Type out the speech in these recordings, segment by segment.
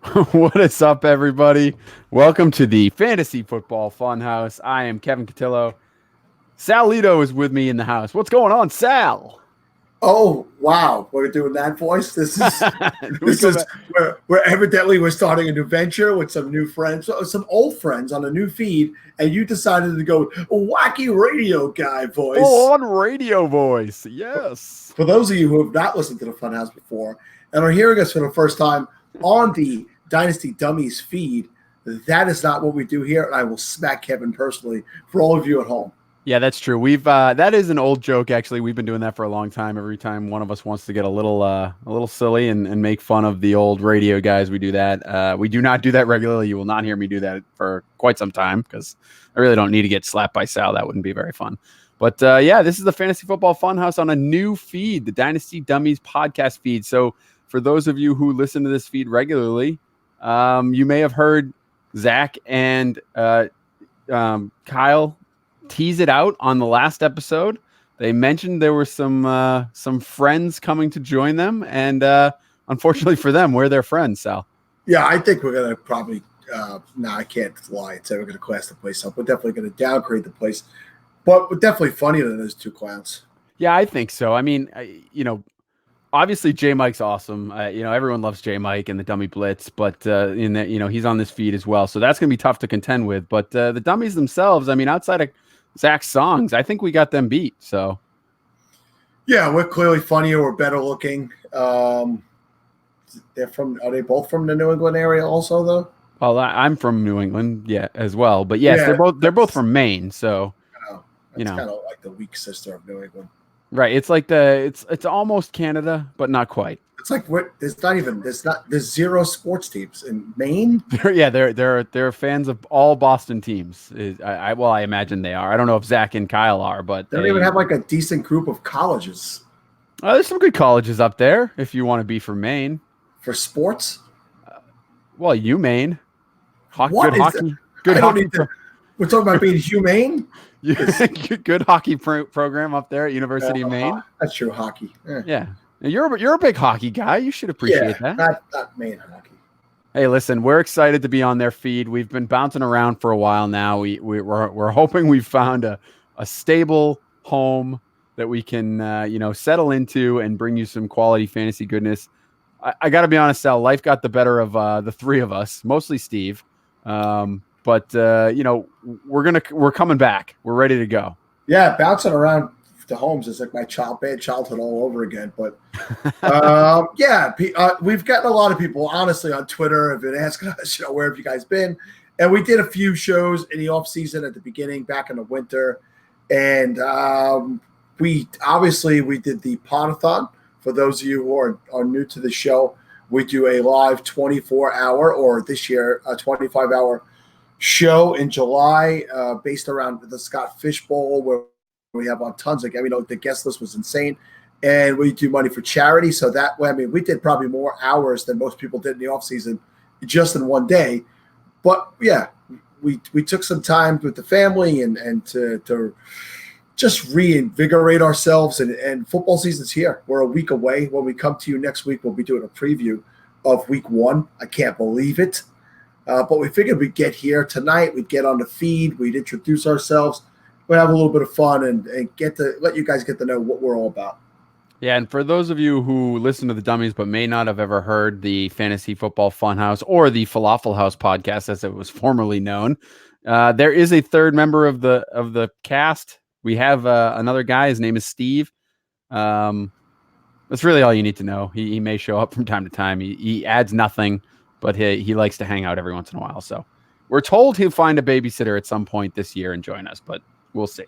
What is up, everybody? Welcome to the Fantasy Football Funhouse. I am Kevin Cotillo. Sal Lito is with me in the house. What's going on, Sal? Oh wow, we're doing that voice. This is We this go is back- we're evidently we're starting a new venture with some new friends, some old friends on a new feed, and you decided to go wacky radio guy voice. Full on radio voice. Yes. For those of you who have not listened to the Funhouse before and are hearing us for the first time on the Dynasty Dummies feed, that is not what we do here, and I will smack Kevin personally for all of you at home. Yeah, that's true. We've that is an old joke. Actually, we've been doing that for a long time. Every time one of us wants to get a little silly and make fun of the old radio guys, we do that. We do not do that regularly. You will not hear me do that for quite some time because I really don't need to get slapped by Sal. That wouldn't be very fun. But yeah, this is the Fantasy Football Funhouse on a new feed, the Dynasty Dummies Podcast Feed. So for those of you who listen to this feed regularly, you may have heard Zach and Kyle tease it out on the last episode. They mentioned there were some friends coming to join them, and unfortunately for them, we're their friends, Sal. Yeah, I think we're gonna probably. No, I can't lie and say we're gonna class the place up. We're definitely gonna downgrade the place, but we're definitely funnier than those two clowns. Yeah, I think so. I mean, obviously J Mike's awesome. Everyone loves J Mike and the Dummy Blitz, but in that, he's on this feed as well, so that's gonna be tough to contend with. But the dummies themselves, I mean, outside of Zach's songs, I think we got them beat. So Yeah, we're clearly funnier. We're better looking. Are they both from the New England area also though? well, I'm from New England, yeah, as well. But yes, Yeah, they're both from Maine, so That's kind of like the weak sister of New England. right. It's like it's almost Canada, but not quite. It's like there's zero sports teams in Maine. They're fans of all Boston teams. I imagine they are. I don't know if Zach and Kyle are, but They don't even have like a decent group of colleges there's some good colleges up there if you want to be from Maine. for sports. Well, UMaine, What good is hockey, that? good I don't hockey. need to. We're talking about being humane. Good hockey program up there at University of Maine. That's true. Hockey. Yeah, you're a big hockey guy. You should appreciate that. Not Maine hockey. Hey, listen, we're excited to be on their feed. We've been bouncing around for a while now. We're hoping we've found a stable home that we can settle into and bring you some quality fantasy goodness. I got to be honest, Sal. Life got the better of the three of us, mostly Steve. But we're coming back. We're ready to go. Yeah, bouncing around the homes is like my bad childhood all over again. But we've gotten a lot of people, honestly, on Twitter have been asking us, where have you guys been? And we did a few shows in the off season at the beginning, back in the winter, and we did the Podathon. For those of you who are new to the show, we do a live 24-hour, or this year a 25-hour show in July, based around the Scott Fish Bowl, where we have on tons of. The guest list was insane, and we do money for charity. So that way, we did probably more hours than most people did in the off season, just in one day. But yeah, we took some time with the family and to just reinvigorate ourselves, and football season's here. We're a week away. When we come to you next week, we'll be doing a preview of week 1. I can't believe it. But we figured we'd get here tonight. We'd get on the feed. We'd introduce ourselves. We'd have a little bit of fun and get to let you guys get to know what we're all about. Yeah, and for those of you who listen to the Dummies but may not have ever heard the Fantasy Football Funhouse or the Falafel House podcast, as it was formerly known, there is a third member of the cast. We have another guy. His name is Steve. That's really all you need to know. He may show up from time to time. He adds nothing, but he likes to hang out every once in a while. So we're told he'll find a babysitter at some point this year and join us, but we'll see.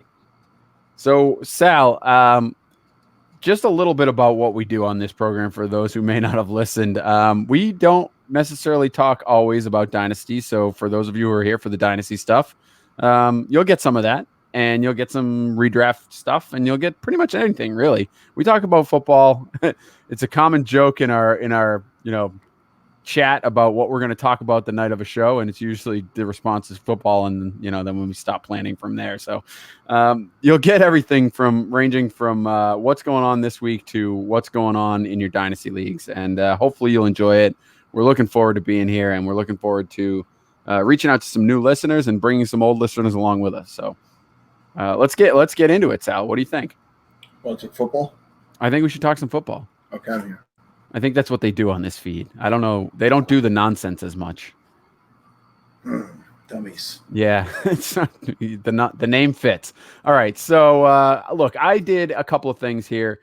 So Sal, just a little bit about what we do on this program for those who may not have listened. We don't necessarily talk always about Dynasty. So for those of you who are here for the Dynasty stuff, you'll get some of that. And you'll get some redraft stuff, and you'll get pretty much anything, really. We talk about football. It's a common joke in our chat about what we're going to talk about the night of a show, and it's usually the response is football, and then when we stop planning from there. So you'll get everything ranging from what's going on this week to what's going on in your dynasty leagues, and hopefully you'll enjoy it. we're looking forward to being here, and we're looking forward to reaching out to some new listeners and bringing some old listeners along with us. So let's get into it, Sal. What do you think? What's it, football? I think we should talk some football. Okay, I'm here. I think that's what they do on this feed. I don't know. They don't do the nonsense as much. Dummies. Yeah, it's not, the name fits. All right. So look, I did a couple of things here.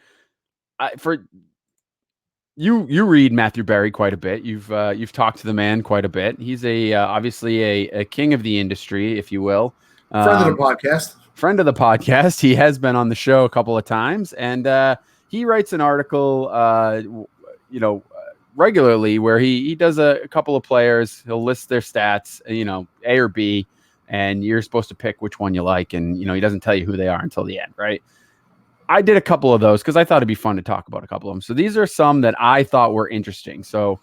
You read Matthew Berry quite a bit. You've talked to the man quite a bit. He's obviously a king of the industry, if you will. Friend of the podcast. Friend of the podcast. He has been on the show a couple of times, and he writes an article, regularly where he does a couple of players. He'll list their stats, A or B, and you're supposed to pick which one you like. And, he doesn't tell you who they are until the end, right? I did a couple of those because I thought it'd be fun to talk about a couple of them. So these are some that I thought were interesting. So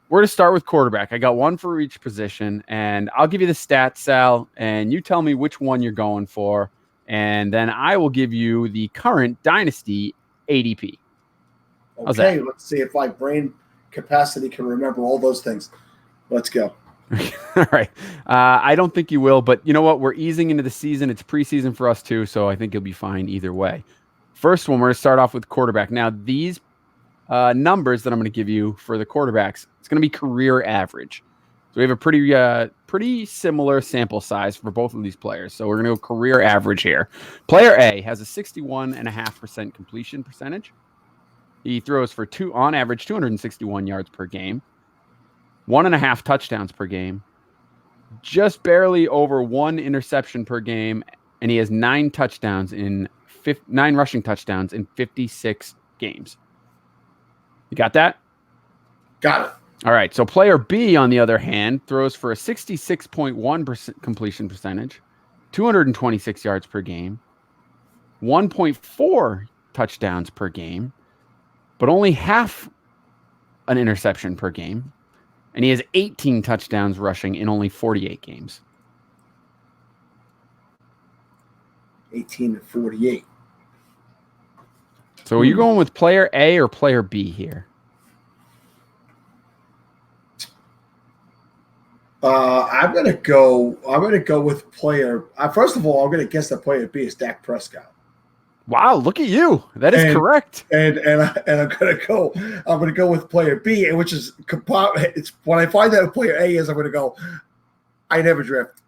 we're going to start with quarterback. I got one for each position, and I'll give you the stats, Sal, and you tell me which one you're going for. And then I will give you the current Dynasty ADP. Okay, let's see if my brain capacity can remember all those things. Let's go. All right. I don't think you will, but you know what? We're easing into the season. It's preseason for us too, so I think you'll be fine either way. First one, we're going to start off with quarterback. Now, these numbers that I'm going to give you for the quarterbacks, it's going to be career average. So we have a pretty similar sample size for both of these players. So we're going to go career average here. Player A has a 61.5% completion percentage. He throws for on average 261 yards per game, 1.5 touchdowns per game, just barely over 1 interception per game, and he has 9 rushing touchdowns in 56 games. You got that? Got it. All right. So player B, on the other hand, throws for a 66.1% completion percentage, 226 yards per game, 1.4 touchdowns per game, but only half an interception per game. And he has 18 touchdowns rushing in only 48 games. 18 to 48. So are you going with player A or player B here? I'm gonna go with player. First of all, I'm gonna guess that player B is Dak Prescott. Wow, look at you! That is correct. And I'm gonna go with player B, which is it's when I find that player A is, I'm gonna go. I never draft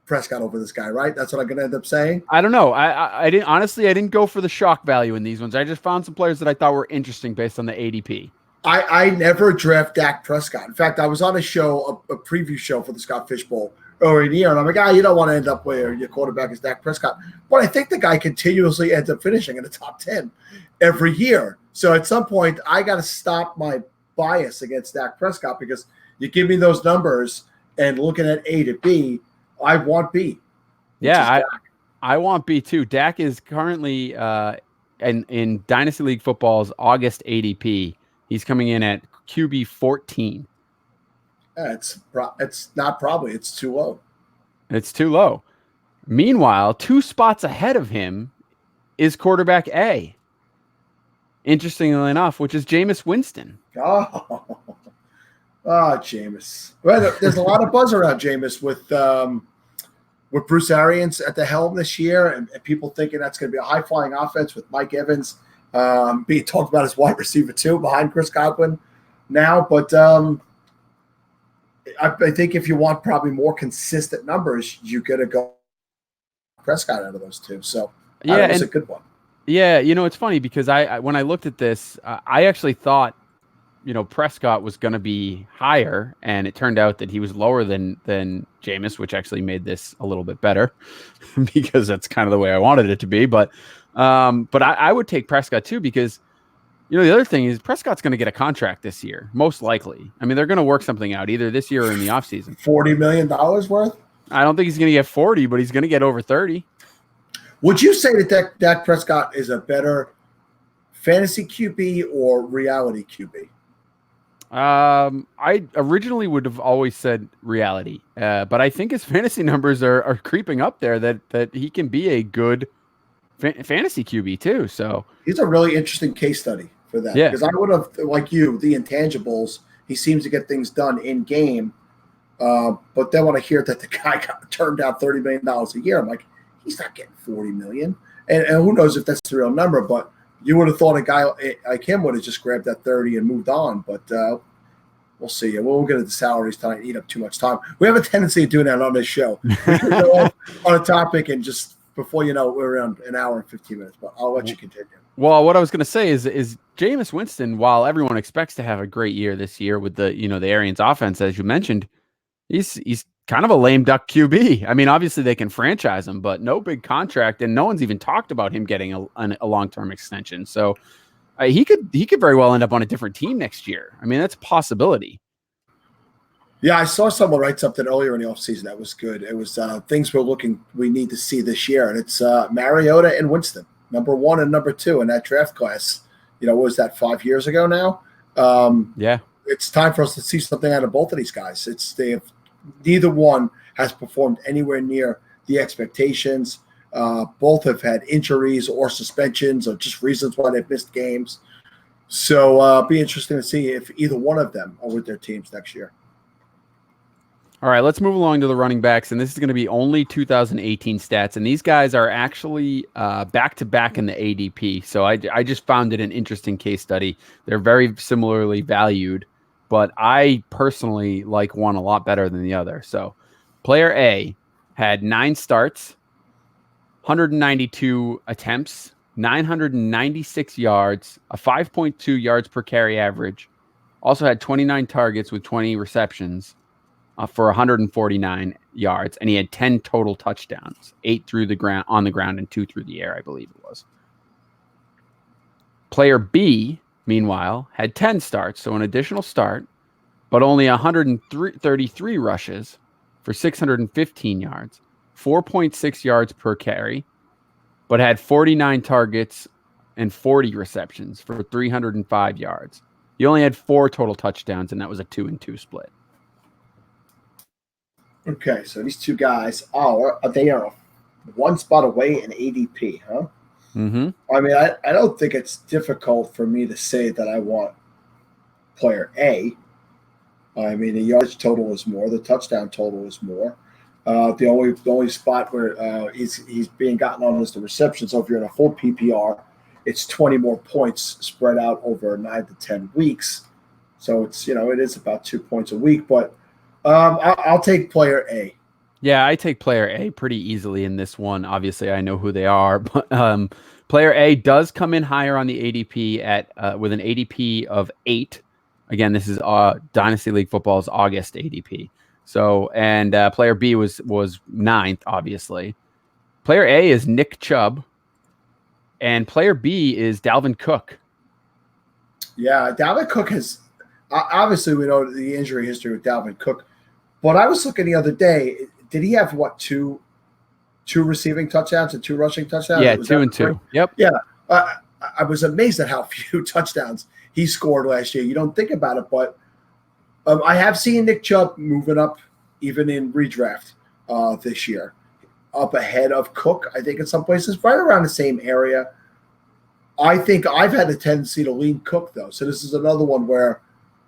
Prescott over this guy, right? That's what I'm gonna end up saying. I don't know. I didn't go for the shock value in these ones. I just found some players that I thought were interesting based on the ADP. I never draft Dak Prescott. In fact, I was on a show, a preview show for the Scott Fish Bowl earlier in the year, and I'm like, you don't want to end up where your quarterback is Dak Prescott. But I think the guy continuously ends up finishing in the top 10 every year. So at some point, I got to stop my bias against Dak Prescott because you give me those numbers and looking at A to B, I want B. Yeah, I want B too. Dak is currently in Dynasty League Football's August ADP. He's coming in at QB 14. It's not probably. It's too low. It's too low. Meanwhile, 2 spots ahead of him is quarterback A. Interestingly enough, which is Jameis Winston. Oh, Jameis. Well, there's a lot of buzz around Jameis with Bruce Arians at the helm this year, and people thinking that's going to be a high-flying offense with Mike Evans being talked about as wide receiver too behind Chris Godwin now. But I think if you want probably more consistent numbers, you got to go Prescott out of those two. So yeah, it's a good one. Yeah, it's funny because I when I looked at this, I actually thought, Prescott was going to be higher, and it turned out that he was lower than Jameis, which actually made this a little bit better because that's kind of the way I wanted it to be. But I would take Prescott too because, the other thing is Prescott's going to get a contract this year, most likely. I mean, they're going to work something out either this year or in the offseason. $40 million worth? I don't think he's going to get 40, but he's going to get over 30. Would you say that Dak Prescott is a better fantasy QB or reality QB? I originally would have always said reality, but I think his fantasy numbers are creeping up there that he can be a good fantasy QB too. So he's a really interesting case study for that. Yeah. Because I would have, like you, the intangibles He seems to get things done in game. But then when I hear that the guy got turned down $30 million a year, I'm like, he's not getting $40 million. And who knows if that's the real number, but you would have thought a guy like him would have just grabbed that 30 and moved on. But we'll see. We'll get into salaries tonight and eat up too much time. We have a tendency of doing that on this show. We can go off on a topic and just, before you know it, we're around an hour and 15 minutes, but I'll let you continue. Well, what I was going to say is Jameis Winston, while everyone expects to have a great year this year with the Arians offense, as you mentioned, he's kind of a lame duck QB. I mean, obviously they can franchise him, but no big contract, and no one's even talked about him getting a long-term extension. So he could very well end up on a different team next year. I mean, that's a possibility. Yeah, I saw someone write something earlier in the offseason that was good. It was things we need to see this year, and it's Mariota and Winston, number 1 and number 2 in that draft class. What was that, 5 years ago now? Yeah. It's time for us to see something out of both of these guys. Neither one has performed anywhere near the expectations. Both have had injuries or suspensions or just reasons why they've missed games. So be interesting to see if either one of them are with their teams next year. All right, let's move along to the running backs, and this is going to be only 2018 stats, and these guys are actually back-to-back in the ADP, so I just found it an interesting case study. They're very similarly valued, but I personally like one a lot better than the other. So player A had 9 starts, 192 attempts, 996 yards, a 5.2 yards per carry average, also had 29 targets with 20 receptions, for 149 yards, and he had 10 total touchdowns, 8 through the ground on the ground and 2 through the air, I believe it was. Player B, meanwhile, had 10 starts, so an additional start, but only 133 rushes for 615 yards, 4.6 yards per carry, but had 49 targets and 40 receptions for 305 yards. He only had 4 total touchdowns, and that was a 2-2 split. Okay, so these two guys they are one spot away in ADP, huh? Mm-hmm. I mean, I don't think it's difficult for me to say that I want player A. I mean, the yards total is more, the touchdown total is more. The only spot where he's being gotten on is the reception. So if you're in a full PPR, it's 20 more points spread out over 9 to 10 weeks. So it's it is about 2 points a week, but. I'll take player A. Yeah, I take player A pretty easily in this one. Obviously, I know who they are, but player A does come in higher on the ADP with an ADP of 8. Again, this is Dynasty League Football's August ADP. So, and player B was 9th, obviously. Player A is Nick Chubb, and player B is Dalvin Cook. Yeah, Dalvin Cook has obviously we know the injury history with Dalvin Cook. But I was looking the other day. Did he have two receiving touchdowns and 2 rushing touchdowns? Yeah, 2 and 2. Yep. Yeah, I was amazed at how few touchdowns he scored last year. You don't think about it, but I have seen Nick Chubb moving up even in redraft this year, up ahead of Cook. I think in some places, right around the same area. I think I've had a tendency to lean Cook though, so this is another one where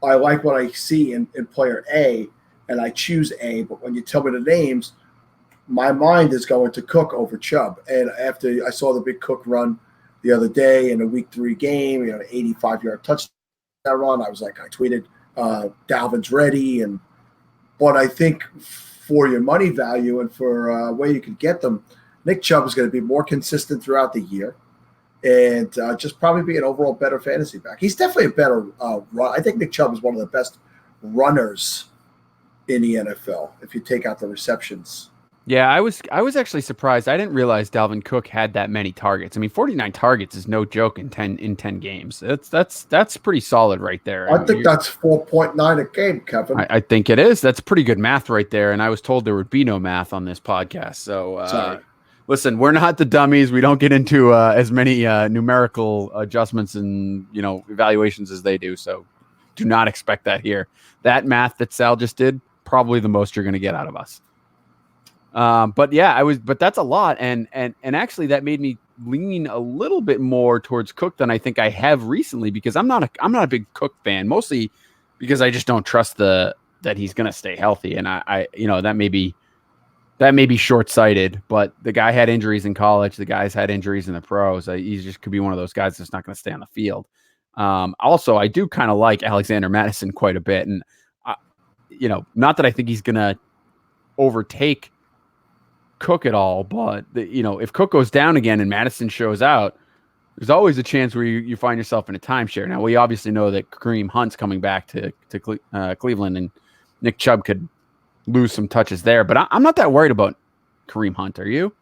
I like what I see in player A. And I choose A, but when you tell me the names, my mind is going to Cook over Chubb. And after I saw the big Cook run the other day in a week 3 game, an 85-yard touchdown run, I was like, I tweeted, Dalvin's ready. But I think for your money value and for where you can get them, Nick Chubb is going to be more consistent throughout the year and just probably be an overall better fantasy back. He's definitely a better run. I think Nick Chubb is one of the best runners in the NFL, if you take out the receptions. Yeah, I was actually surprised. I didn't realize Dalvin Cook had that many targets. I mean, 49 targets is no joke in 10 games. That's pretty solid right there. I think that's 4.9 a game, Kevin. I think it is. That's pretty good math right there. And I was told there would be no math on this podcast. So listen, we're not the dummies. We don't get into as many numerical adjustments and evaluations as they do. So do not expect that here. That math that Sal just did, probably the most you're going to get out of us. But that's a lot. And actually that made me lean a little bit more towards Cook than I think I have recently, because I'm not a big Cook fan. Mostly because I just don't trust that he's going to stay healthy. And I that may be short-sighted, but the guy had injuries in college. The guy's had injuries in the pros. He just could be one of those guys that's not going to stay on the field. Also, I do kind of like Alexander Madison quite a bit. And, not that I think he's going to overtake Cook at all, but, if Cook goes down again and Madison shows out, there's always a chance where you find yourself in a timeshare. Now, we obviously know that Kareem Hunt's coming back to Cleveland, and Nick Chubb could lose some touches there, but I'm not that worried about Kareem Hunt. Are you?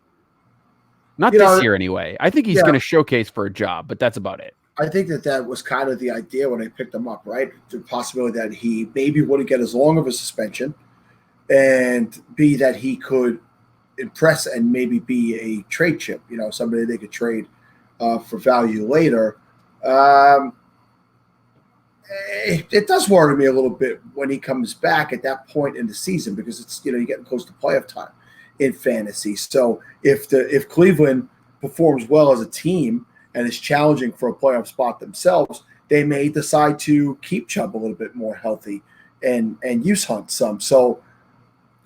Not this year anyway. I think he's going to showcase for a job, but that's about it. I think that was kind of the idea when I picked him up, right? The possibility that he maybe wouldn't get as long of a suspension, and B, that he could impress and maybe be a trade chip, somebody they could trade for value later. It does worry me a little bit when he comes back at that point in the season, because it's you're getting close to playoff time in fantasy. So if Cleveland performs well as a team and is challenging for a playoff spot themselves, they may decide to keep Chubb a little bit more healthy and use Hunt some. So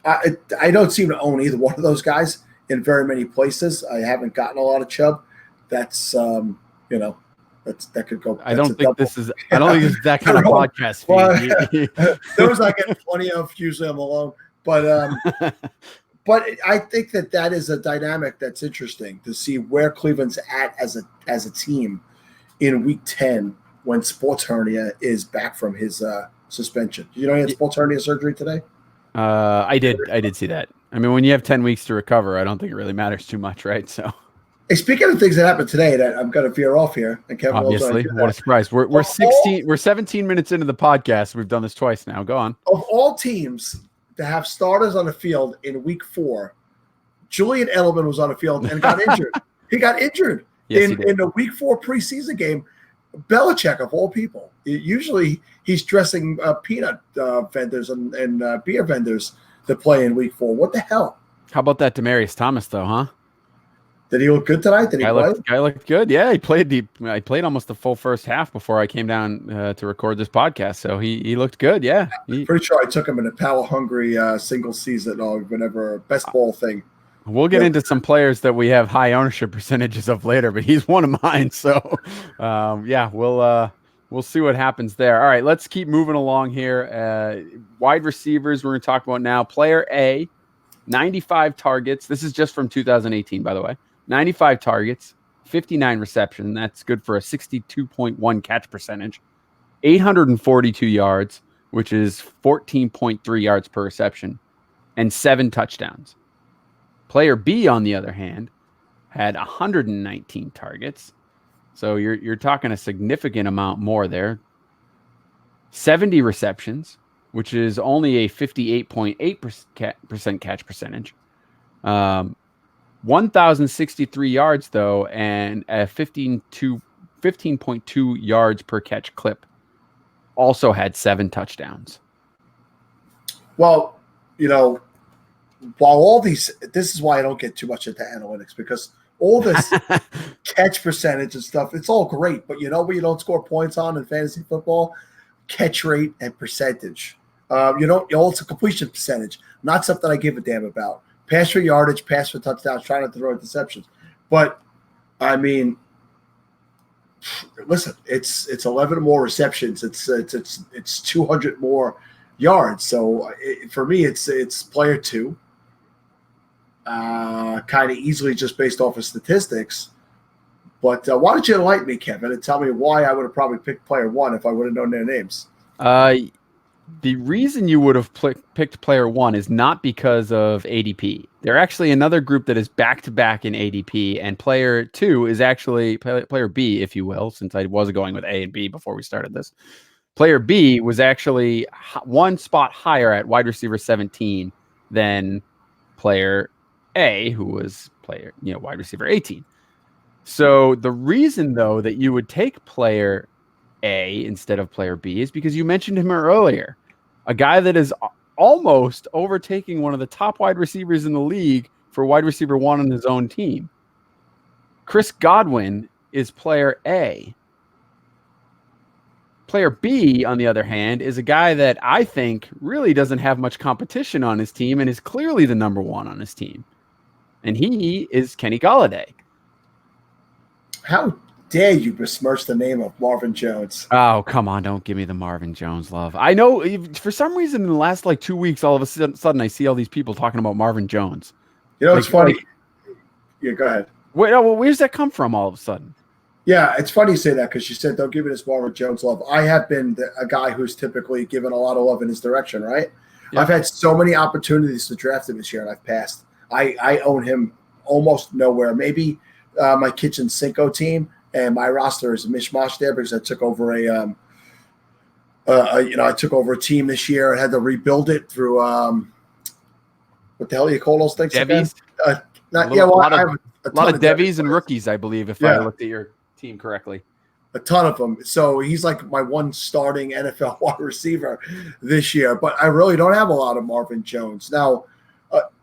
I don't seem to own either one of those guys in very many places. I haven't gotten a lot of Chubb. That's that could go. I don't think this is that kind of podcast feed. Those I get plenty of. Usually I'm alone, but I think that is a dynamic that's interesting to see where Cleveland's at as a team in Week 10 when sports hernia is back from his suspension. He had sports hernia surgery today. I did see that. I mean, when you have 10 weeks to recover, I don't think it really matters too much, right? So. Hey, speaking of things that happened today, that I'm going to veer off here, and Kevin, obviously, what a surprise! We're 17 minutes into the podcast. We've done this twice now. Go on. Of all teams to have starters on the field in Week 4, Julian Edelman was on the field and got injured. He got injured in the Week 4 preseason game. Belichick, of all people, usually he's dressing peanut vendors and beer vendors to play in Week 4. What the hell? How about that Demaryius Thomas, though, huh? Did he look good tonight? Did he play? Guy looked good. Yeah, he played. I played almost the full first half before I came down to record this podcast. So he looked good. Yeah, pretty sure I took him in a power hungry single season or whatever best ball thing. We'll get into some players that we have high ownership percentages of later, but he's one of mine. So we'll see what happens there. All right, let's keep moving along here. Wide receivers we're going to talk about now. Player A, 95 targets. This is just from 2018, by the way. 95 targets, 59 reception. That's good for a 62.1 catch percentage, 842 yards, which is 14.3 yards per reception, and 7 touchdowns. Player B, on the other hand, had 119 targets. So you're talking a significant amount more there. 70 receptions, which is only a 58.8% catch percentage. 1,063 yards, though, and a 15.2 yards per catch clip. Also had 7 touchdowns. Well, while all these, this is why I don't get too much into analytics, because all this catch percentage and stuff, it's all great. But what you don't score points on in fantasy football? Catch rate and percentage. It's a completion percentage, not something I give a damn about. Pass for yardage, pass for touchdowns, try not to throw interceptions. But, I mean, listen, it's 11 more receptions. It's 200 more yards. So, for me, it's player 2. Kind of easily just based off of statistics. But why don't you enlighten me, Kevin, and tell me why I would have probably picked player 1 if I would have known their names? The reason you would have picked player 1 is not because of ADP. They're actually another group that is back-to-back in ADP, and player 2 is actually player B, if you will, since I was going with A and B before we started this. Player B was actually one spot higher at wide receiver 17 than player A, who was wide receiver 18. So the reason, though, that you would take player A instead of player B is because you mentioned him earlier. A guy that is almost overtaking one of the top wide receivers in the league for wide receiver 1 on his own team. Chris Godwin is player A. Player B, on the other hand, is a guy that I think really doesn't have much competition on his team and is clearly the number one on his team. And he is Kenny Golladay. How dare you besmirch the name of Marvin Jones? Oh, come on. Don't give me the Marvin Jones love. I know for some reason in the last 2 weeks, all of a sudden I see all these people talking about Marvin Jones. It's funny. Yeah, go ahead. Where's that come from all of a sudden? Yeah, it's funny you say that because you said don't give it this Marvin Jones love. I have been a guy who's typically given a lot of love in his direction, right? Yeah. I've had so many opportunities to draft him this year, and I've passed. I own him almost nowhere. Maybe my kitchen Cinco team, and my roster is a mishmash there because I took over I took over a team this year and had to rebuild it through what the hell do you call those things? Devies? A lot of Devies and rookies, I believe, if I looked at your team correctly. A ton of them. So he's like my one starting NFL wide receiver this year. But I really don't have a lot of Marvin Jones. Now,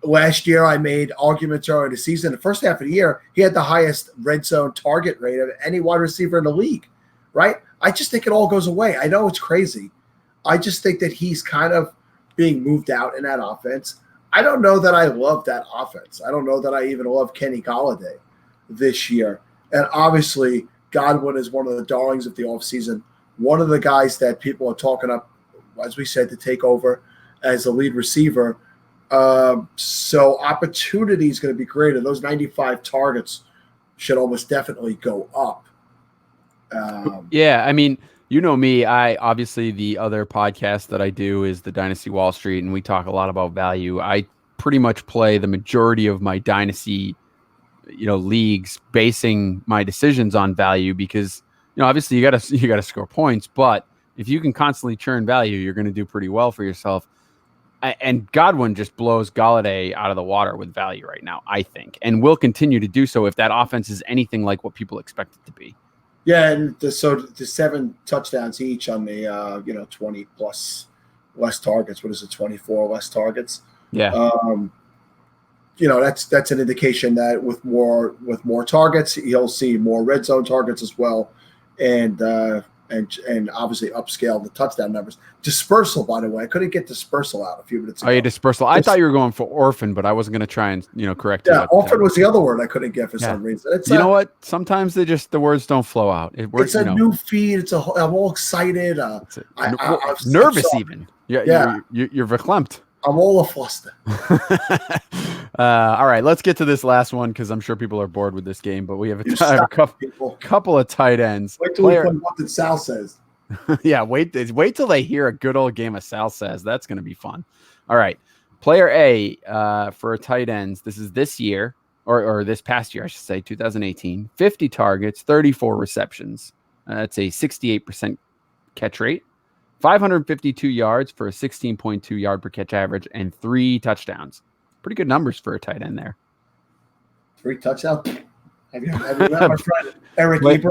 last year I made arguments early in the season. The first half of the year, he had the highest red zone target rate of any wide receiver in the league, right? I just think it all goes away. I know it's crazy. I just think that he's kind of being moved out in that offense. I don't know that I love that offense. I don't know that I even love Kenny Golladay this year. And obviously, Godwin is one of the darlings of the offseason, one of the guys that people are talking up, as we said, to take over as the lead receiver. So opportunity is going to be greater. Those 95 targets should almost definitely go up. Yeah, I mean, you know me. Obviously the other podcast that I do is the Dynasty Wall Street, and we talk a lot about value. I pretty much play the majority of my Dynasty leagues basing my decisions on value because obviously you gotta score points, but if you can constantly churn value, you're going to do pretty well for yourself. And Godwin just blows Golladay out of the water with value right now, I think, and will continue to do so if that offense is anything like what people expect it to be. Yeah, and the 7 touchdowns each on the 20 plus less targets. What is it? 24 less targets. Yeah. That's an indication that with more targets, he'll see more red zone targets as well, and obviously upscale the touchdown numbers. Dispersal, by the way, I couldn't get dispersal out a few minutes ago. Oh, yeah, dispersal. I thought you were going for orphan, but I wasn't going to try and correct you. Yeah, orphan was the other word I couldn't get for some reason. It's know what? Sometimes the words don't flow out. It's a new feed. I'm all excited. I'm nervous even. Yeah, you're verklempt. I'm all aflustered. All right, let's get to this last one because I'm sure people are bored with this game. But we have a couple of tight ends. Wait till we play what did Sal says. Yeah, wait till they hear a good old game of Sal says. That's going to be fun. All right, player A for tight ends. This is this year or this past year, I should say, 2018. 50 targets, 34 receptions. That's a 68% catch rate. 552 yards for a 16.2 yard per catch average and 3 touchdowns. Pretty good numbers for a tight end there. 3 touchdowns? Have you met my friend Eric Ebron?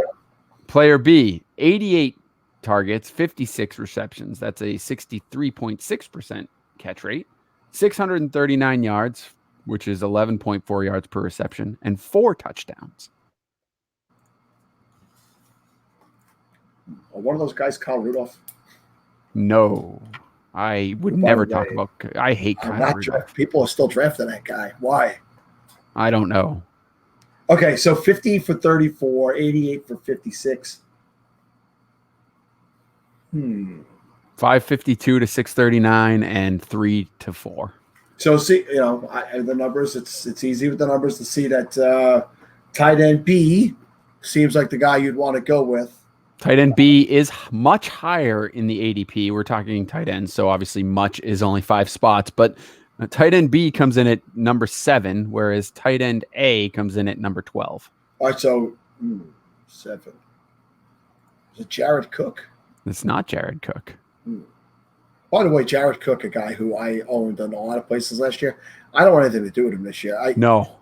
Player B, 88 targets, 56 receptions. That's a 63.6% catch rate. 639 yards, which is 11.4 yards per reception, and 4 touchdowns. One of those guys, Kyle Rudolph? No, I would never talk about. I hate Kyle Rudolph. People are still drafting that guy. Why? I don't know. Okay, so 50 for 34, 88 for 56. 552 to 639 and 3 to 4. So see, the numbers. It's easy with the numbers to see that tight end B seems like the guy you'd want to go with. Tight end B is much higher in the ADP. We're talking tight end, so obviously much is only 5 spots, but tight end B comes in at number 7, whereas tight end A comes in at number 12. All right, so 7. Is it Jared Cook? It's not Jared Cook. By the way, Jared Cook, a guy who I owned in a lot of places last year, I don't want anything to do with him this year. No.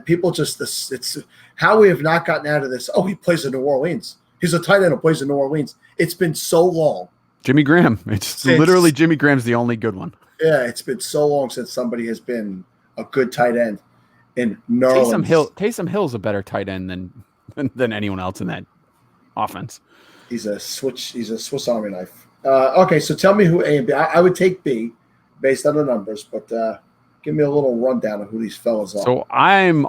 People just it's how we have not gotten out of this. Oh, he plays in New Orleans. He's a tight end who plays in New Orleans. It's been so long. Jimmy Graham. It's literally Jimmy Graham's the only good one. Yeah, it's been so long since somebody has been a good tight end in New Orleans. Taysom Hill's a better tight end than anyone else in that offense. He's a Swiss Army knife. Okay, so tell me who A and B. I would take B based on the numbers, but give me a little rundown of who these fellas are. So I'm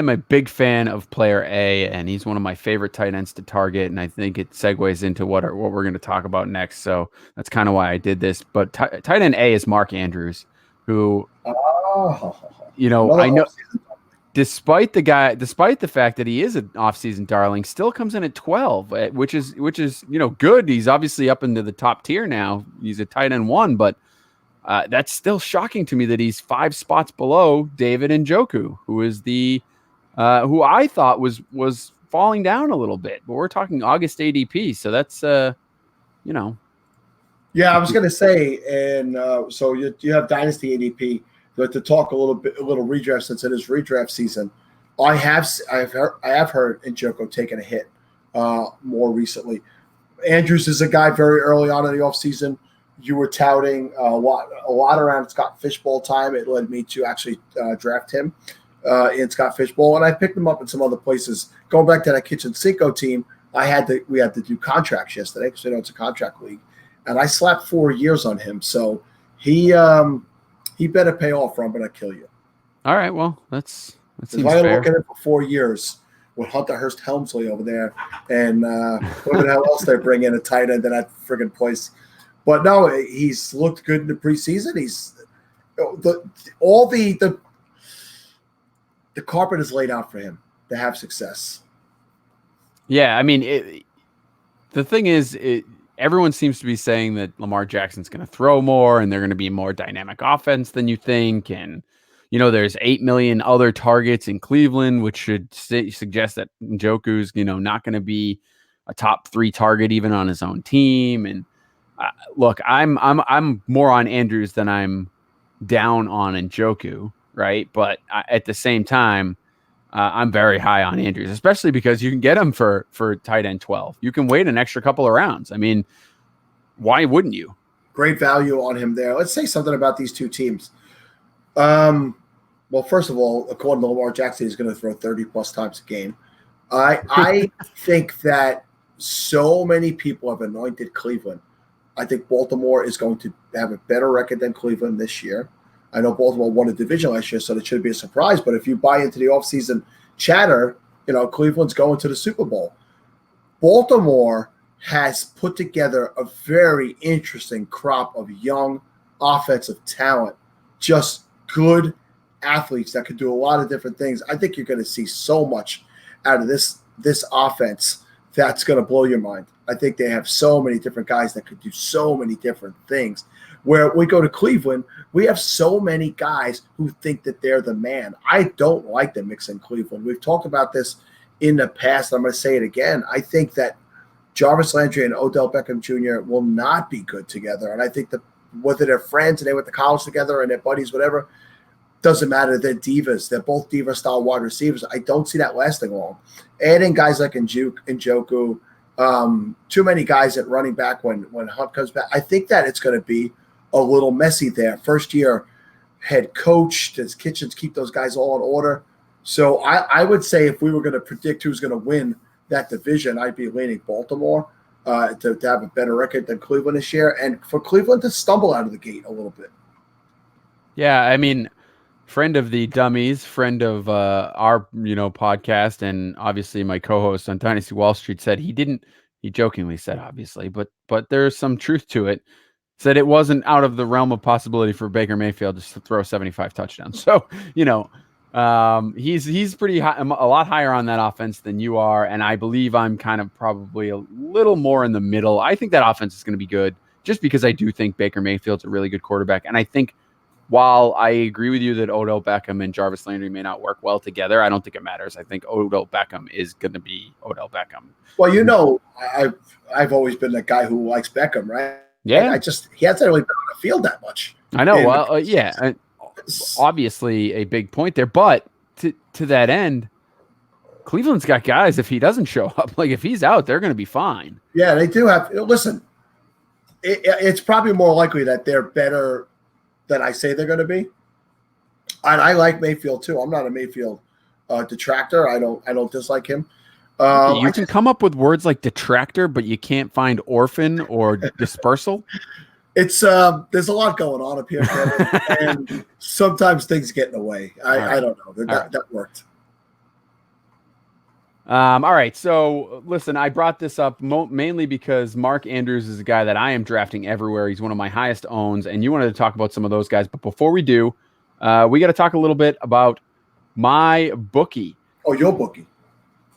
a big fan of player A, and he's one of my favorite tight ends to target, and I think it segues into what we're going to talk about next. So that's kind of why I did this. But tight end A is Mark Andrews, who, I know. Despite the fact that he is an offseason darling, still comes in at 12, which is good. He's obviously up into the top tier now. He's a tight end 1, but that's still shocking to me that he's 5 spots below David Njoku, who is who I thought was falling down a little bit. But we're talking August ADP, so that's Yeah, I was going to say, and so you have Dynasty ADP. But to talk a little redraft, since it is redraft season, I have heard Njoku taking a hit more recently. Andrews is a guy very early on in the offseason. You were touting a lot around Scott Fishbowl time. It led me to actually draft him in Scott Fishbowl, and I picked him up in some other places. Going back to that Kitchen Cinco team, we had to do contracts yesterday because it's a contract league, and I slapped 4 years on him. So he better pay off, or I'm going to kill you. All right, well, that seems fair. I look at it for 4 years with Hunter Hurst Helmsley over there, and whatever the hell else they bring in a tight end in that friggin' place. But no, he's looked good in the preseason. He's the carpet is laid out for him to have success. Yeah, I mean, the thing is, everyone seems to be saying that Lamar Jackson's going to throw more and they're going to be a more dynamic offense than you think. And, there's 8 million other targets in Cleveland, which should suggest that Njoku's, not going to be a top 3 target even on his own team. And look, I'm more on Andrews than I'm down on Njoku, right? But at the same time, I'm very high on Andrews, especially because you can get him for tight end 12. You can wait an extra couple of rounds. I mean, why wouldn't you? Great value on him there. Let's say something about these two teams. Well, first of all, according to Lamar Jackson, he's going to throw 30-plus times a game. I think that so many people have anointed Cleveland. I think Baltimore is going to have a better record than Cleveland this year. I know Baltimore won a division last year, so it should be a surprise. But if you buy into the offseason chatter, Cleveland's going to the Super Bowl. Baltimore has put together a very interesting crop of young offensive talent, just good athletes that could do a lot of different things. I think you're going to see so much out of this offense that's going to blow your mind. I think they have so many different guys that could do so many different things. Where we go to Cleveland, we have so many guys who think that they're the man. I don't like the mix in Cleveland. We've talked about this in the past. I'm going to say it again. I think that Jarvis Landry and Odell Beckham Jr. will not be good together. And I think that whether they're friends and they went to college together and they're buddies, whatever, doesn't matter. They're divas. They're both diva-style wide receivers. I don't see that lasting long. Adding guys like Njoku, too many guys at running back when Hunt comes back. I think that it's going to be a little messy there. First year head coach, does Kitchens keep those guys all in order? So I would say if we were going to predict who's going to win that division, I'd be leaning Baltimore to have a better record than Cleveland this year, and for Cleveland to stumble out of the gate a little bit. Yeah, I mean, friend of the Dummies, friend of our podcast, and obviously my co-host on Dynasty Wall Street said he jokingly said obviously, but there's some truth to it. Said it wasn't out of the realm of possibility for Baker Mayfield just to throw 75 touchdowns. So, he's pretty high, a lot higher on that offense than you are. And I believe I'm kind of probably a little more in the middle. I think that offense is going to be good just because I do think Baker Mayfield's a really good quarterback. And I think while I agree with you that Odell Beckham and Jarvis Landry may not work well together, I don't think it matters. I think Odell Beckham is going to be Odell Beckham. Well, I've always been the guy who likes Beckham, right? Yeah, he hasn't really been on the field that much. I know. Well, yeah, obviously a big point there, but to that end, Cleveland's got guys. If he doesn't show up, like if he's out, they're going to be fine. Yeah, they do have. Listen, it's probably more likely that they're better than I say they're going to be. And I like Mayfield too. I'm not a Mayfield detractor. I don't dislike him. You can come up with words like detractor, but you can't find orphan or dispersal. It's there's a lot going on up here, Kevin, and sometimes things get in the way. I don't know. That worked. All right. So listen, I brought this up mainly because Mark Andrews is a guy that I am drafting everywhere. He's one of my highest owns, and you wanted to talk about some of those guys. But before we do, we got to talk a little bit about my bookie. Oh, your bookie.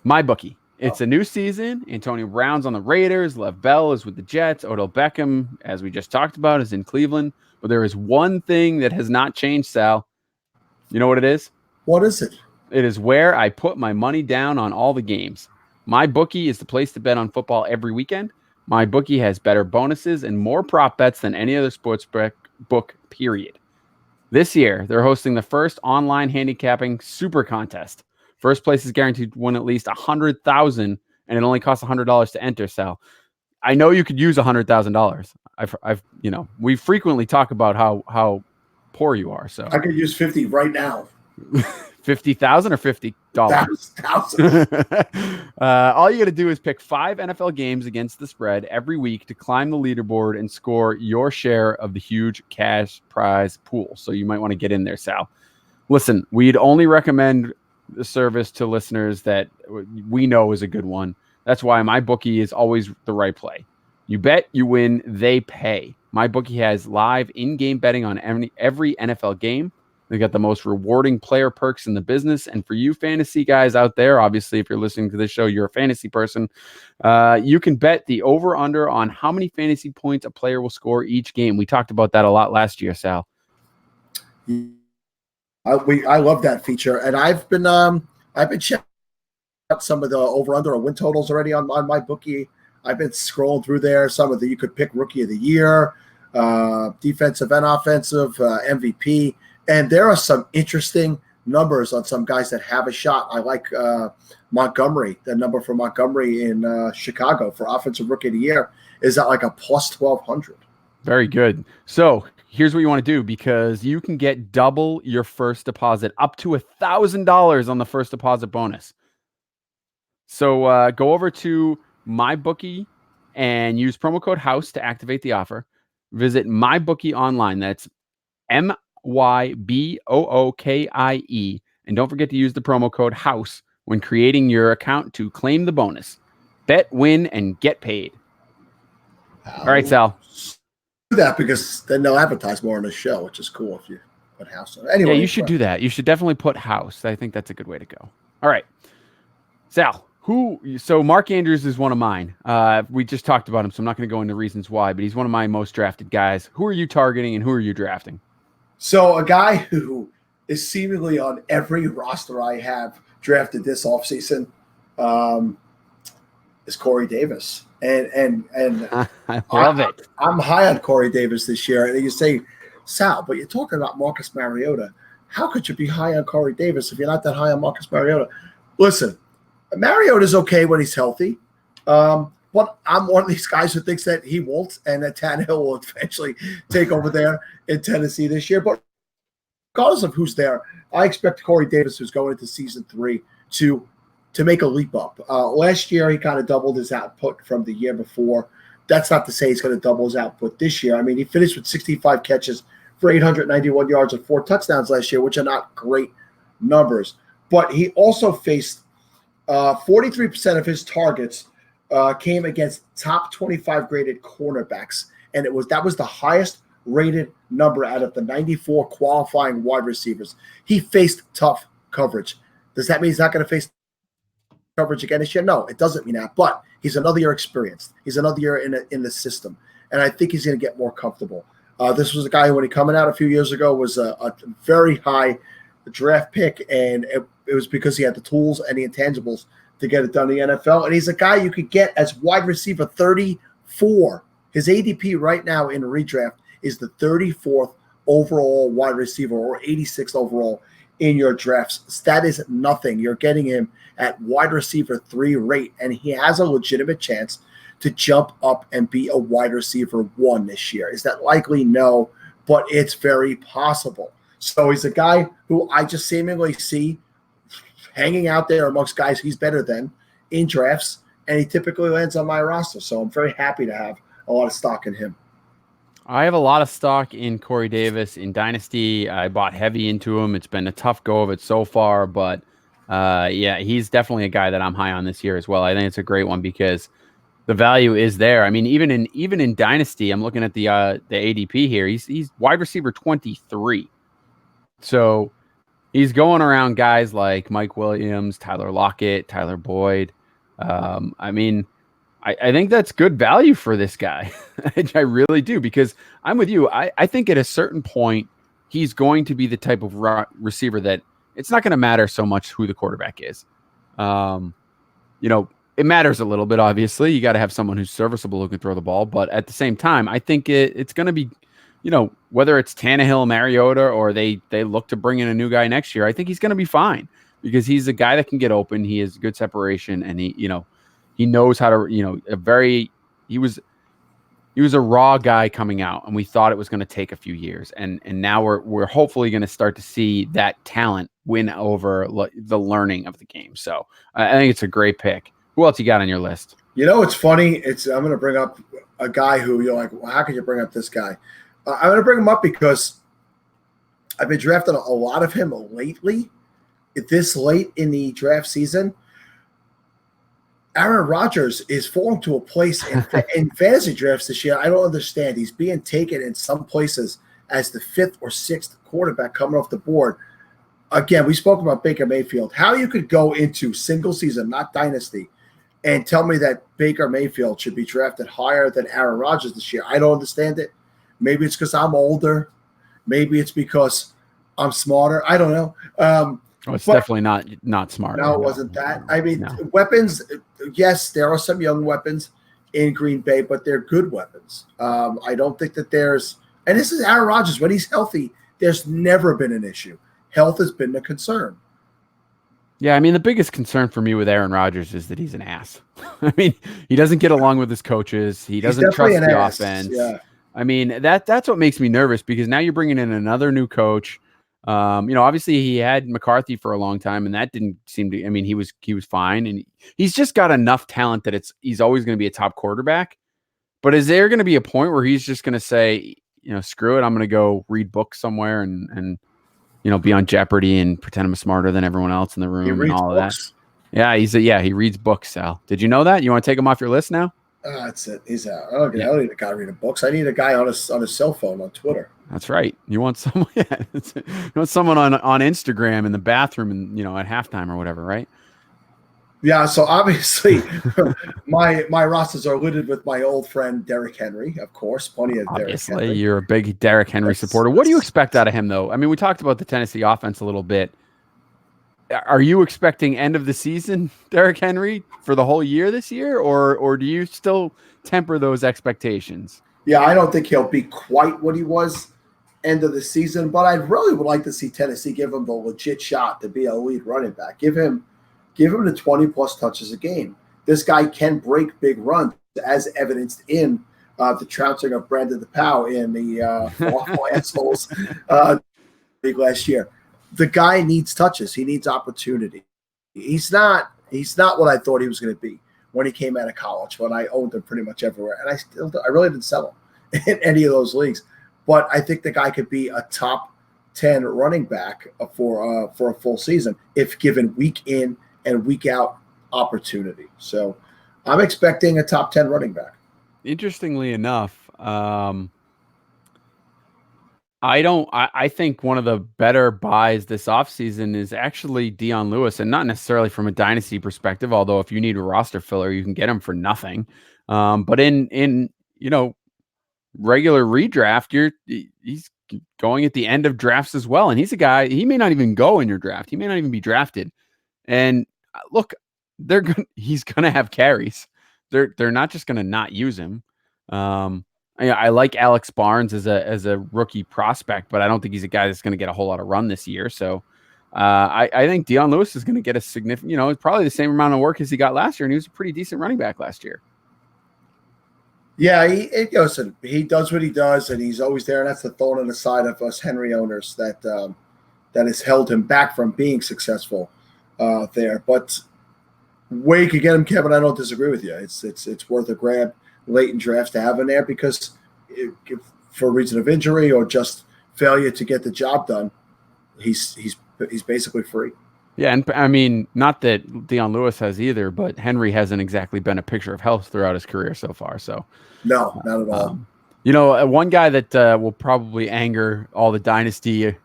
My bookie. It's a new season. Antonio Brown's on the Raiders. Lev Bell is with the Jets. Odell Beckham, as we just talked about, is in Cleveland. But there is one thing that has not changed, Sal. You know what it is? What is it? It is where I put my money down on all the games. My bookie is the place to bet on football every weekend. My bookie has better bonuses and more prop bets than any other sports book, period. This year, they're hosting the first online handicapping super contest. First place is guaranteed to win at least $100,000, and it only costs $100 to enter. Sal, I know you could use $100,000. We frequently talk about how poor you are. So I could use 50 right now. 50,000 or $50? 1,000. All you got to do is pick 5 NFL games against the spread every week to climb the leaderboard and score your share of the huge cash prize pool. So you might want to get in there, Sal. Listen, we'd only recommend the service to listeners that we know is a good one. That's why my bookie is always the right play. You bet, you win, they pay. My bookie has live in-game betting on every NFL game. They got the most rewarding player perks in the business. And for you fantasy guys out there, obviously, if you're listening to this show, you're a fantasy person. You can bet the over-under on how many fantasy points a player will score each game. We talked about that a lot last year, Sal. I love that feature, and I've been checking out some of the over/under or win totals already on my bookie. I've been scrolling through there. Some of the you could pick rookie of the year, defensive and offensive, MVP. And there are some interesting numbers on some guys that have a shot. I like Montgomery. The number for Montgomery in Chicago for offensive rookie of the year is at like a plus 1,200. Very good. So here's what you want to do, because you can get double your first deposit, up to $1,000 on the first deposit bonus. So go over to MyBookie and use promo code HOUSE to activate the offer. Visit MyBookie online. That's MyBookie. And don't forget to use the promo code HOUSE when creating your account to claim the bonus. Bet, win, and get paid. All right, Sal. Do that because then they'll advertise more on the show, which is cool if you put house on. Anyway, yeah, you should do that. You should definitely put house. I think that's a good way to go. All right, Sal. So Mark Andrews is one of mine. We just talked about him, so I'm not going to go into reasons why, but he's one of my most drafted guys. Who are you targeting and who are you drafting? So a guy who is seemingly on every roster I have drafted this offseason is Corey Davis. And I love it. I'm high on Corey Davis this year. And you say, Sal, but you're talking about Marcus Mariota. How could you be high on Corey Davis if you're not that high on Marcus Mariota? Listen, Mariota's okay when he's healthy. But I'm one of these guys who thinks that he won't and that Tannehill will eventually take over there in Tennessee this year. But regardless of who's there, I expect Corey Davis, who's going into season 3, to make a leap up. Last year, he kind of doubled his output from the year before. That's not to say he's going to double his output this year. I mean, he finished with 65 catches for 891 yards and 4 touchdowns last year, which are not great numbers. But he also faced 43% of his targets came against top 25 graded cornerbacks. And that was the highest rated number out of the 94 qualifying wide receivers. He faced tough coverage. Does that mean he's not going to face coverage again this year? No, it doesn't mean that. But he's another year experienced. He's another year in the system. And I think he's going to get more comfortable. This was a guy who, when he coming out a few years ago, was a very high draft pick. And it was because he had the tools and the intangibles to get it done in the NFL. And he's a guy you could get as wide receiver 34. His ADP right now in redraft is the 34th overall wide receiver or 86th overall in your drafts. That is nothing. You're getting him at wide receiver 3 rate, and he has a legitimate chance to jump up and be a wide receiver 1 this year. Is that likely? No, but it's very possible. So he's a guy who I just seemingly see hanging out there amongst guys he's better than in drafts, and he typically lands on my roster. So I'm very happy to have a lot of stock in him. I have a lot of stock in Corey Davis in Dynasty. I bought heavy into him. It's been a tough go of it so far, but yeah, he's definitely a guy that I'm high on this year as well. I think it's a great one because the value is there. I mean, even in Dynasty, I'm looking at the ADP here. He's wide receiver 23. So he's going around guys like Mike Williams, Tyler Lockett, Tyler Boyd. I mean, I think that's good value for this guy. I really do, because I'm with you. I think at a certain point, he's going to be the type of receiver that it's not going to matter so much who the quarterback is. It matters a little bit, obviously. You got to have someone who's serviceable who can throw the ball. But at the same time, I think it's going to be, whether it's Tannehill, Mariota, or they look to bring in a new guy next year, I think he's going to be fine because he's a guy that can get open. He has good separation, and he knows how to, he was a raw guy coming out, and we thought it was going to take a few years. And now we're hopefully going to start to see that talent win over the learning of the game. So I think it's a great pick. Who else you got on your list? It's funny. I'm going to bring up a guy who you're like, well, how could you bring up this guy? I'm going to bring him up because I've been drafting a lot of him lately. This late in the draft season, Aaron Rodgers is falling to a place in fantasy drafts this year. I don't understand. He's being taken in some places as the 5th or 6th quarterback coming off the board. Again, we spoke about Baker Mayfield. How you could go into single season, not dynasty, and tell me that Baker Mayfield should be drafted higher than Aaron Rodgers this year. I don't understand it. Maybe it's because I'm older. Maybe it's because I'm smarter. I don't know. It's definitely not smart. No, it wasn't that. I mean, weapons, yes, there are some young weapons in Green Bay, but they're good weapons. I don't think that and this is Aaron Rodgers. When he's healthy, there's never been an issue. Health has been the concern. Yeah, I mean, the biggest concern for me with Aaron Rodgers is that he's an ass. I mean, he doesn't get along with his coaches. He doesn't trust the offense. Yeah. I mean, that's what makes me nervous, because now you're bringing in another new coach. Obviously he had McCarthy for a long time, and that didn't seem to. I mean, he was fine, and he's just got enough talent that he's always going to be a top quarterback. But is there going to be a point where he's just going to say, screw it, I'm going to go read books somewhere and be on Jeopardy and pretend I'm smarter than everyone else in the room and all of that? Yeah, he reads books, Sal. Did you know that? You want to take him off your list now? That's it. He's out. I don't need a guy reading books. I need a guy on his cell phone on Twitter. That's right. You want someone? Yeah, you want someone on Instagram in the bathroom and at halftime or whatever, right? Yeah. So obviously, my rosters are littered with my old friend Derrick Henry, of course. Plenty of obviously, Derrick Henry. You're a big Derrick Henry supporter. What do you expect out of him, though? I mean, we talked about the Tennessee offense a little bit. Are you expecting end of the season Derrick Henry for the whole year this year, or do you still temper those expectations? Yeah, I don't think he'll be quite what he was end of the season, but I really would like to see Tennessee give him the legit shot to be a lead running back. Give him the 20-plus touches a game. This guy can break big runs, as evidenced in the trouncing of Brandon DePau in the awful assholes league last year. The guy needs touches. He needs opportunity. He's not what I thought he was going to be when he came out of college, when I owned him pretty much everywhere. And I really didn't sell him in any of those leagues. But I think the guy could be a top 10 running back for a full season if given week in and week out opportunity. So I'm expecting a top 10 running back. Interestingly enough, I think one of the better buys this offseason is actually Dion Lewis, and not necessarily from a dynasty perspective, although if you need a roster filler, you can get him for nothing. But in regular redraft, he's going at the end of drafts as well. And he's a guy, he may not even go in your draft. He may not even be drafted. And look, he's going to have carries. They're not just going to not use him. I like Alex Barnes as a rookie prospect, but I don't think he's a guy that's going to get a whole lot of run this year. So I think Dion Lewis is going to get a significant, probably the same amount of work as he got last year. And he was a pretty decent running back last year. Yeah, listen, he does what he does, and he's always there. And that's the thorn in the side of us Henry owners that has held him back from being successful there. But Where you could get him, Kevin, I don't disagree with you. It's worth a grab late in drafts to have in there because for a reason of injury or just failure to get the job done, he's basically free. Yeah, and I mean, not that Dion Lewis has either, but Henry hasn't exactly been a picture of health throughout his career so far. So no, not at all. One guy that will probably anger all the Dynasty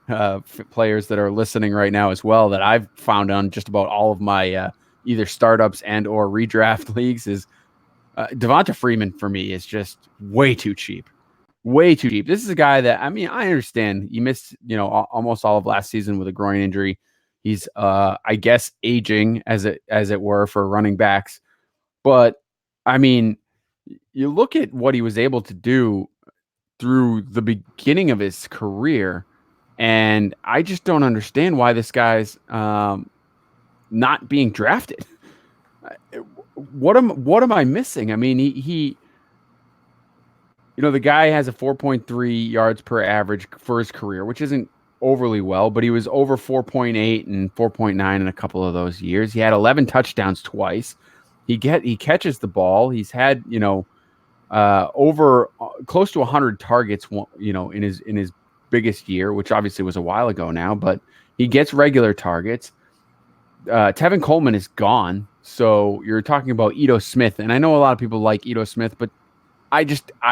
players that are listening right now as well, that I've found on just about all of my either startups and or redraft leagues, is Devonta Freeman. For me, is just way too cheap. Way too cheap. This is a guy that, I mean, I understand he missed, almost all of last season with a groin injury. He's, I guess, aging as it were for running backs. But I mean, you look at what he was able to do through the beginning of his career, and I just don't understand why this guy's not being drafted. What am I missing? I mean, he the guy has a 4.3 yards per average for his career, which isn't overly well, but he was over 4.8 and 4.9 in a couple of those years. He had 11 touchdowns twice. He catches the ball. He's had, over close to 100 targets, in his biggest year, which obviously was a while ago now, but he gets regular targets. Tevin Coleman is gone. So you're talking about Ito Smith. And I know a lot of people like Ito Smith, but I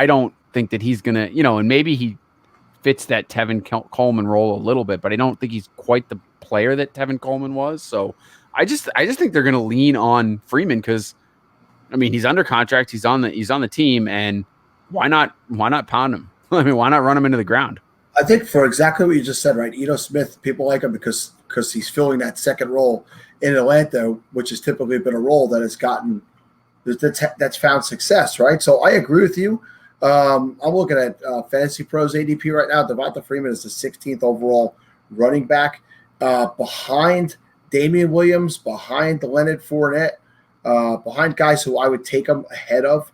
don't think that he's going to, and maybe he fits that Tevin Coleman role a little bit, but I don't think he's quite the player that Tevin Coleman was. So I just think they're going to lean on Freeman because, I mean, he's under contract, he's on the team, and why not pound him? I mean, why not run him into the ground? I think for exactly what you just said, right? Ito Smith, people like him because he's filling that second role in Atlanta, which has typically been a role that has gotten that's found success, right? So I agree with you. I'm looking at Fantasy Pros ADP right now. Devonta Freeman is the 16th overall running back, behind Damian Williams, behind Leonard Fournette, behind guys who I would take him ahead of.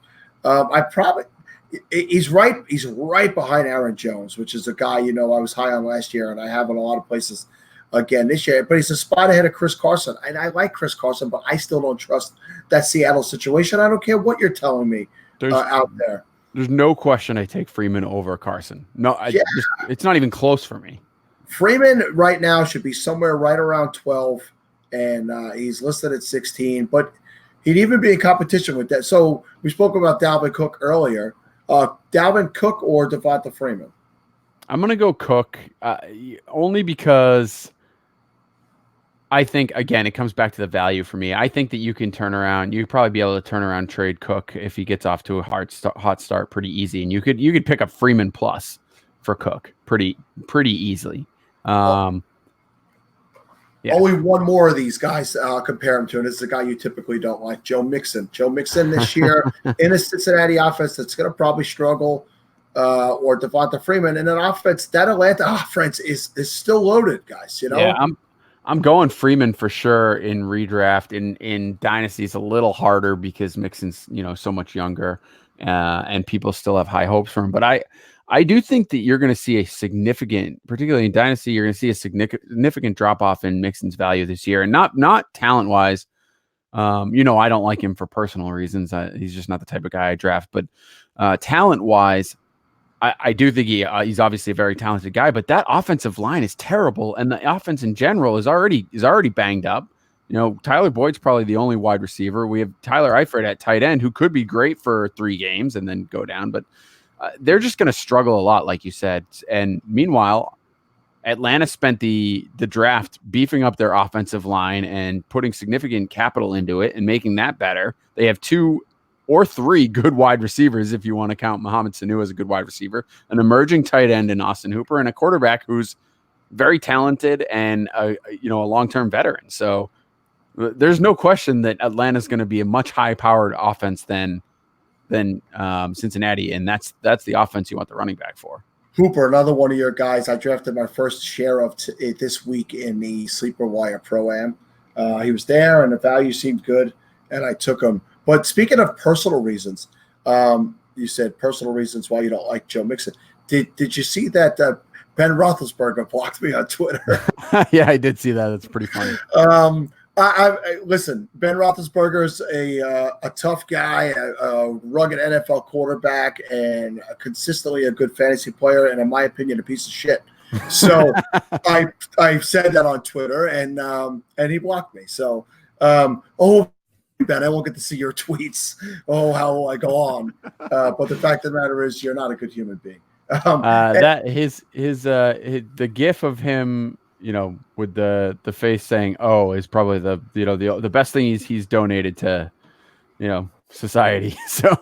He's right behind Aaron Jones, which is a guy I was high on last year, and I have in a lot of places again this year. But he's a spot ahead of Chris Carson, and I like Chris Carson, but I still don't trust that Seattle situation. I don't care what you're telling me out there. There's no question I take Freeman over Carson. No, it's not even close for me. Freeman right now should be somewhere right around 12, and he's listed at 16, but he'd even be in competition with that. So we spoke about Dalvin Cook earlier. Dalvin Cook or Devonta Freeman? I'm going to go Cook only because I think, again, it comes back to the value for me. I think that you can you'd probably be able to turn around trade Cook if he gets off to a hot start pretty easy. And you could pick up Freeman plus for Cook pretty easily. Yeah. Only one more of these guys compare him to, and it's the guy you typically don't like, Joe Mixon. Joe Mixon this year in a Cincinnati offense that's going to probably struggle, or Devonta Freeman in an offense. That Atlanta offense is still loaded, guys. Yeah, I'm going Freeman for sure in redraft. In Dynasty, it's a little harder because Mixon's so much younger, and people still have high hopes for him. But I do think that you're going to see a significant, particularly in Dynasty, you're going to see a significant drop off in Mixon's value this year, and not talent wise. I don't like him for personal reasons. He's just not the type of guy I draft. But talent wise, I do think he's obviously a very talented guy. But that offensive line is terrible, and the offense in general is already banged up. Tyler Boyd's probably the only wide receiver. We have Tyler Eifert at tight end, who could be great for 3 games and then go down, but they're just going to struggle a lot, like you said. And meanwhile, Atlanta spent the draft beefing up their offensive line and putting significant capital into it and making that better. They have 2 or 3 good wide receivers, if you want to count Mohamed Sanu as a good wide receiver, an emerging tight end in Austin Hooper, and a quarterback who's very talented and a long-term veteran. So there's no question that Atlanta's going to be a much high-powered offense than Cincinnati, and that's the offense you want the running back for. Hooper, another one of your guys. I drafted my first share of it this week in the Sleeper Wire Pro-Am. He was there, and the value seemed good, and I took him. But speaking of personal reasons, you said personal reasons why you don't like Joe Mixon. Did you see that Ben Roethlisberger blocked me on Twitter? Yeah, I did see that. That's pretty funny. Listen, Ben Roethlisberger's a tough guy, a rugged NFL quarterback, and consistently a good fantasy player, and in my opinion, a piece of shit. So I said that on Twitter, and he blocked me. So Ben, I won't get to see your tweets. Oh, how will I go on? But the fact of the matter is, you're not a good human being. That the gif of him, with the face saying "oh" is probably the best thing he's donated to, society. So,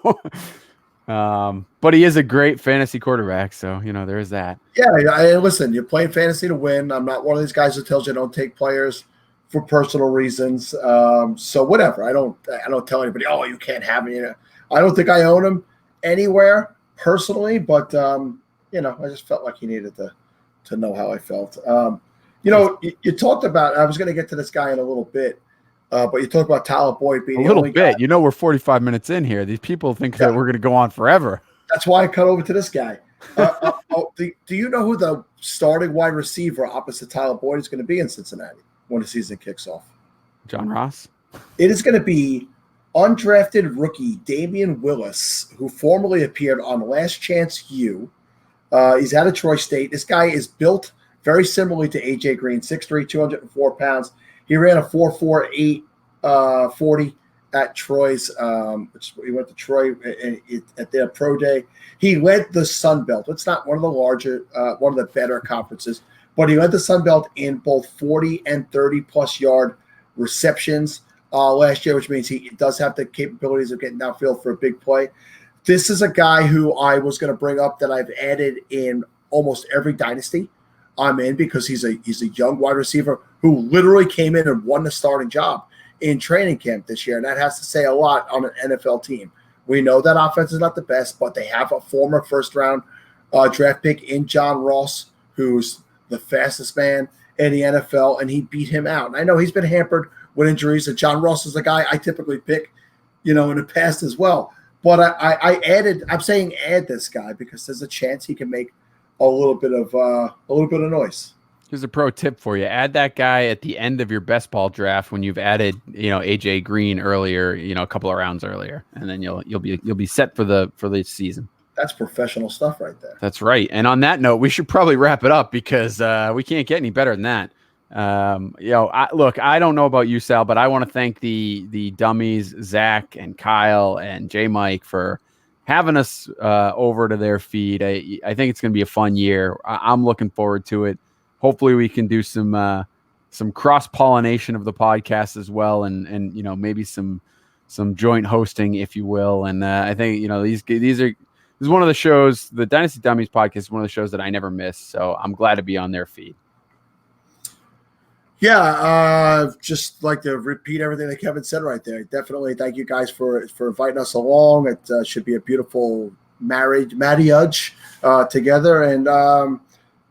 but he is a great fantasy quarterback. So there is that. Yeah, listen, you're playing fantasy to win. I'm not one of these guys who tells you don't take players for personal reasons. So whatever. I don't tell anybody, oh, you can't have me. I don't think I own him anywhere personally, but I just felt like he needed to know how I felt. You talked about, I was going to get to this guy in a little bit, but you talked about Tyler Boyd being a little bit. Guy. We're 45 minutes in here. These people think that we're going to go on forever. That's why I cut over to this guy. Do you know who the starting wide receiver opposite Tyler Boyd is going to be in Cincinnati when the season kicks off? John Ross. It is going to be undrafted rookie Damian Willis, who formerly appeared on Last Chance U. He's out of Troy State. This guy is built very similarly to A.J. Green, 6'3", 204 pounds. He ran a 4.48 40 at Troy's. He went to Troy at their pro day. He led the Sun Belt. It's not one of the better conferences, but he led the Sun Belt in both 40 and 30-plus yard receptions last year, which means he does have the capabilities of getting downfield for a big play. This is a guy who I was going to bring up that I've added in almost every dynasty I'm in because he's a young wide receiver who literally came in and won the starting job in training camp this year, and that has to say a lot on an NFL team. We know that offense is not the best, but they have a former first-round draft pick in John Ross, who's the fastest man in the NFL, and he beat him out. And I know he's been hampered with injuries, and John Ross is a guy I typically pick, in the past as well. But I'm saying add this guy because there's a chance he can make a little bit of noise. Here's a pro tip for you: add that guy at the end of your best ball draft when you've added, AJ Green earlier, a couple of rounds earlier, and then you'll be set for the season. That's professional stuff right there. That's right. And on that note, we should probably wrap it up because we can't get any better than that. I don't know about you, Sal, but I want to thank the dummies, Zach and Kyle and J Mike, for having us over to their feed. I think it's going to be a fun year. I'm looking forward to it. Hopefully we can do some cross-pollination of the podcast as well, and maybe some joint hosting, if you will. And I think this is one of the shows. The Dynasty Dummies podcast is one of the shows that I never miss. So I'm glad to be on their feed. Yeah, just like to repeat everything that Kevin said right there. Definitely thank you guys for inviting us along. It should be a beautiful marriage together. And,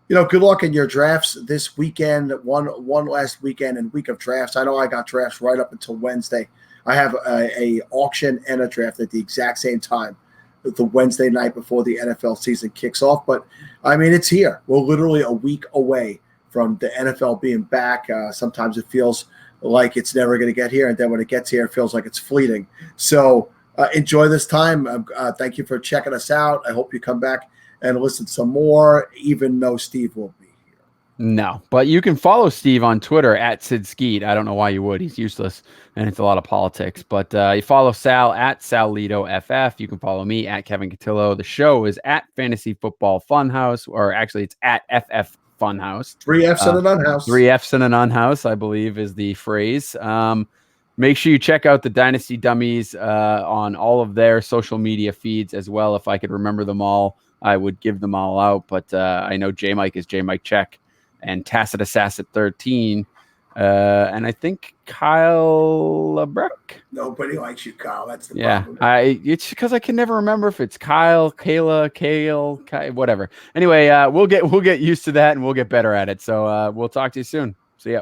good luck in your drafts this weekend, one last weekend and week of drafts. I know I got drafts right up until Wednesday. I have a auction and a draft at the exact same time, the Wednesday night before the NFL season kicks off. But, it's here. We're literally a week away from the NFL being back. Sometimes it feels like it's never going to get here. And then when it gets here, it feels like it's fleeting. So enjoy this time. Thank you for checking us out. I hope you come back and listen some more, even though Steve will be here. No, but you can follow Steve on Twitter at Sid Skeet. I don't know why you would. He's useless, and it's a lot of politics. But you follow Sal at Sal Lito FF. You can follow me at Kevin Cotillo. The show is at Fantasy Football Funhouse, or actually it's at FF Funhouse. 3 F's and an unhouse. 3 F's and an unhouse, I believe, is the phrase. Make sure you check out the Dynasty Dummies on all of their social media feeds as well. If I could remember them all, I would give them all out. But I know J Mike is J Mike Check and Tacit Assassin 13. And I think Kyle LeBruck. Nobody likes you, Kyle. That's the problem. It's because I can never remember if it's Kyle, Kayla, Kale, whatever. Anyway, we'll get used to that and we'll get better at it. So we'll talk to you soon. See ya.